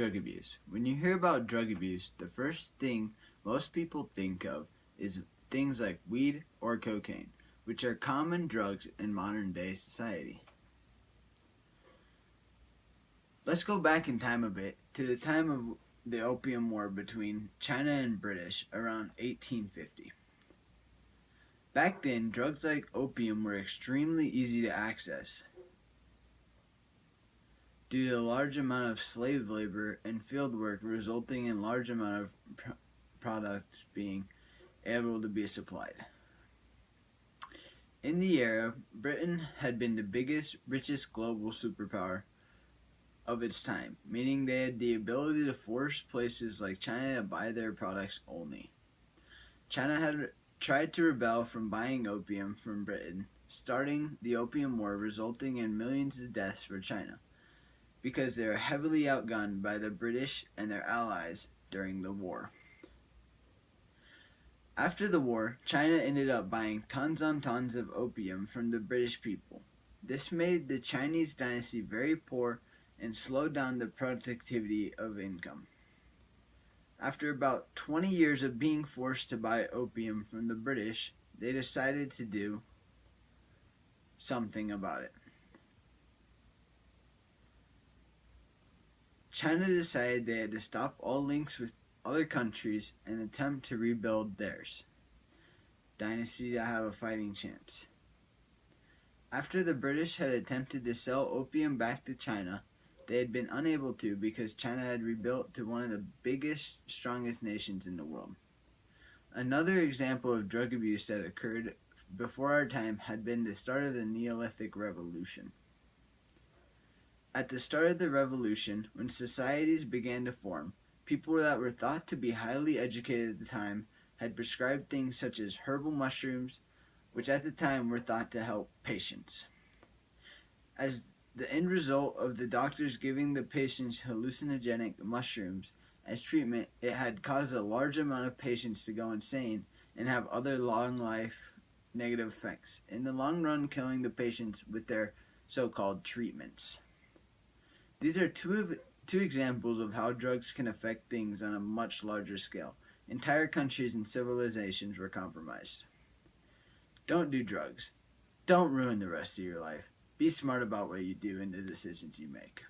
Drug abuse. When you hear about drug abuse, the first thing most people think of is things like weed or cocaine, which are common drugs in modern day society. Let's go back in time a bit to the time of the Opium War between China and British around 1850. Back then, drugs like opium were extremely easy to access due to a large amount of slave labor and field work, resulting in large amount of products being able to be supplied. In the era, Britain had been the biggest, richest global superpower of its time, meaning they had the ability to force places like China to buy their products only. China had tried to rebel from buying opium from Britain, starting the Opium War, resulting in millions of deaths for China, because they were heavily outgunned by the British and their allies during the war. After the war, China ended up buying tons on tons of opium from the British people. This made the Chinese dynasty very poor and slowed down the productivity of income. After about 20 years of being forced to buy opium from the British, they decided to do something about it. China decided they had to stop all links with other countries and attempt to rebuild theirs dynasty to have a fighting chance. After the British had attempted to sell opium back to China, they had been unable to because China had rebuilt to one of the biggest, strongest nations in the world. Another example of drug abuse that occurred before our time had been the start of the Neolithic Revolution. At the start of the revolution, when societies began to form, people that were thought to be highly educated at the time had prescribed things such as herbal mushrooms, which at the time were thought to help patients. As the end result of the doctors giving the patients hallucinogenic mushrooms as treatment, it had caused a large amount of patients to go insane and have other long life negative effects, in the long run killing the patients with their so-called treatments. These are two examples of how drugs can affect things on a much larger scale. Entire countries and civilizations were compromised. Don't do drugs. Don't ruin the rest of your life. Be smart about what you do and the decisions you make.